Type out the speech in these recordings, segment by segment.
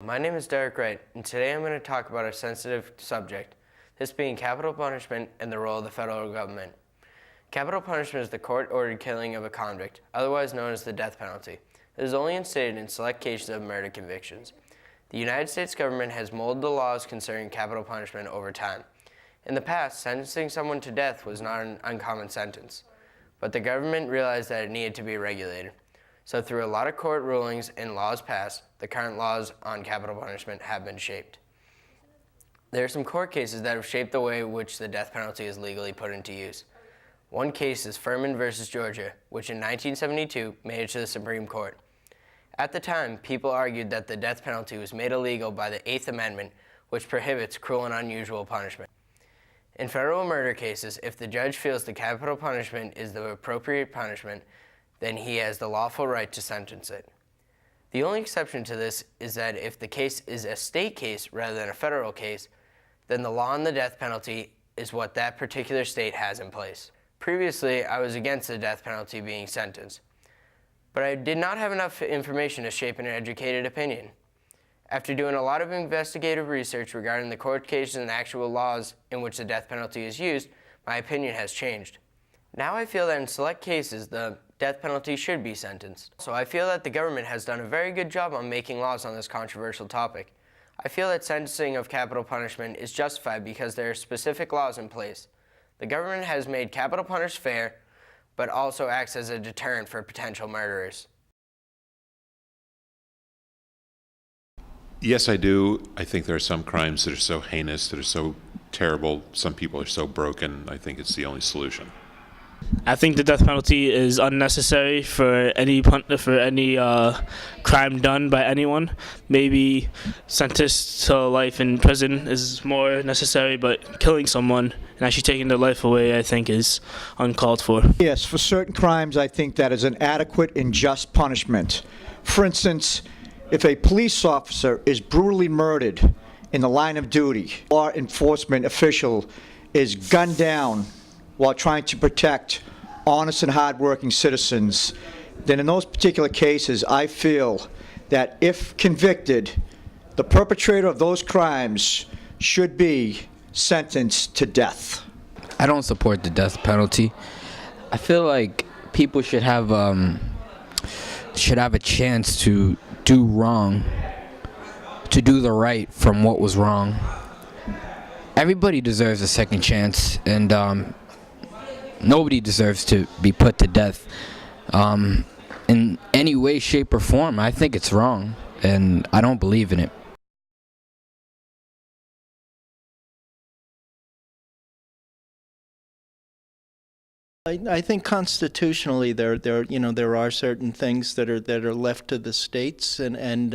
My name is Derek Wright, and today I'm going to talk about a sensitive subject, this being capital punishment and the role of the federal government. Capital punishment is the court-ordered killing of a convict, otherwise known as the death penalty. It is only instated in select cases of murder convictions. The United States government has molded the laws concerning capital punishment over time. In the past, sentencing someone to death was not an uncommon sentence, but the government realized that it needed to be regulated. So through a lot of court rulings and laws passed, the current laws on capital punishment have been shaped. There are some court cases that have shaped the way in which the death penalty is legally put into use. One case is Furman versus Georgia, which in 1972 made it to the Supreme Court. At the time, people argued that the death penalty was made illegal by the Eighth Amendment, which prohibits cruel and unusual punishment. In federal murder cases, if the judge feels the capital punishment is the appropriate punishment, then he has the lawful right to sentence it. The only exception to this is that if the case is a state case rather than a federal case, then the law on the death penalty is what that particular state has in place. Previously, I was against the death penalty being sentenced, but I did not have enough information to shape an educated opinion. After doing a lot of investigative research regarding the court cases and actual laws in which the death penalty is used, my opinion has changed. Now I feel that in select cases, the death penalty should be sentenced. So I feel that the government has done a very good job on making laws on this controversial topic. I feel that sentencing of capital punishment is justified because there are specific laws in place. The government has made capital punishment fair, but also acts as a deterrent for potential murderers. Yes, I do. I think there are some crimes that are so heinous, that are so terrible, some people are so broken, I think it's the only solution. I think the death penalty is unnecessary for any crime done by anyone. Maybe sentenced to life in prison is more necessary, but killing someone and actually taking their life away, I think, is uncalled for. Yes, for certain crimes, I think that is an adequate and just punishment. For instance, if a police officer is brutally murdered in the line of duty, law enforcement official is gunned down while trying to protect honest and hardworking citizens, then in those particular cases, I feel that if convicted, the perpetrator of those crimes should be sentenced to death. I don't support the death penalty. I feel like people should have a chance to do wrong, to do the right from what was wrong. Everybody deserves a second chance, and nobody deserves to be put to death in any way, shape, or form. I think it's wrong, and I don't believe in it. I think constitutionally there are certain things that are left to the states, and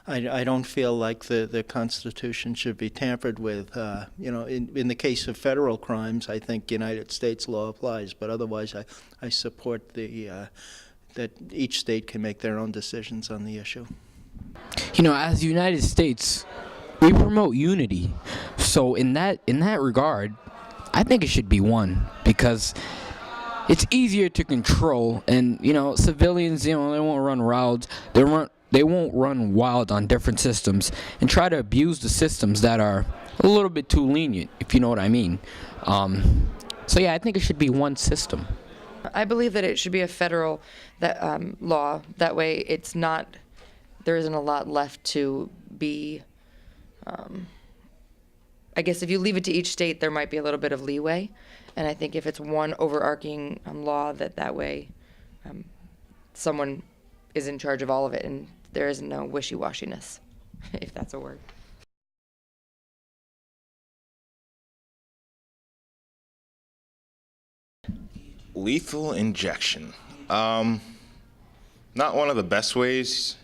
I don't feel like the Constitution should be tampered with. In the case of federal crimes, I think United States law applies, but otherwise I support that each state can make their own decisions on the issue. As the United States, we promote unity, so in that regard, I think it should be one, because it's easier to control, and civilians, they won't run wild. They won't run wild on different systems and try to abuse the systems that are a little bit too lenient, if you know what I mean. So yeah, I think it should be one system. I believe that it should be a federal law. That way, there isn't a lot left to be. I guess if you leave it to each state, there might be a little bit of leeway. And I think if it's one overarching law, that way someone is in charge of all of it, and there is no wishy-washiness, if that's a word. Lethal injection. Not one of the best ways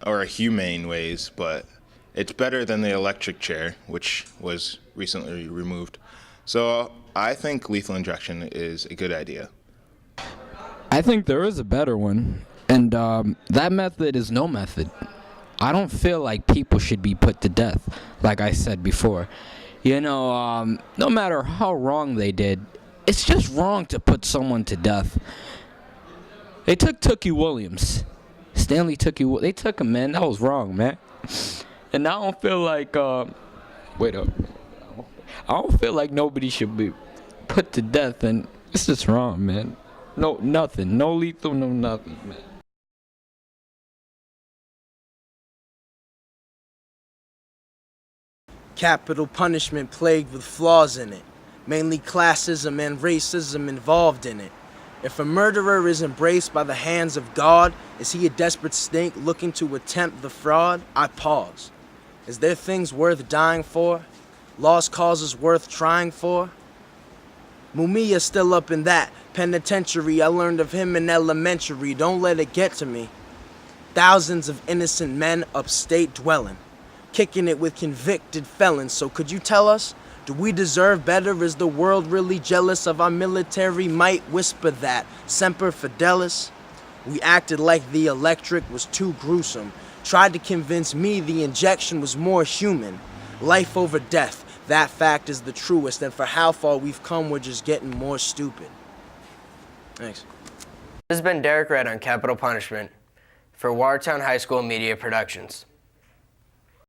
or humane ways, but it's better than the electric chair, which was recently removed. So I think lethal injection is a good idea. I think there is a better one, and that method is no method. I don't feel like people should be put to death, like I said before. No matter how wrong they did, it's just wrong to put someone to death. They took Tookie Williams. Stanley took you. They took him, man. That was wrong, man. And I don't feel like. Wait up. I don't feel like nobody should be put to death, and it's just wrong, man. No, nothing. No lethal, no nothing, man. Capital punishment plagued with flaws in it, mainly classism and racism involved in it. If a murderer is embraced by the hands of God, is he a desperate snake looking to attempt the fraud? I pause. Is there things worth dying for? Lost causes worth trying for? Mumia's still up in that penitentiary. I learned of him in elementary. Don't let it get to me. Thousands of innocent men upstate dwelling, kicking it with convicted felons. So could you tell us, do we deserve better? Is the world really jealous of our military might? Whisper that, Semper Fidelis. We acted like the electric was too gruesome. Tried to convince me the injection was more human. Life over death, that fact is the truest. And for how far we've come, we're just getting more stupid. Thanks. This has been Derek Wright on Capital Punishment for Watertown High School Media Productions.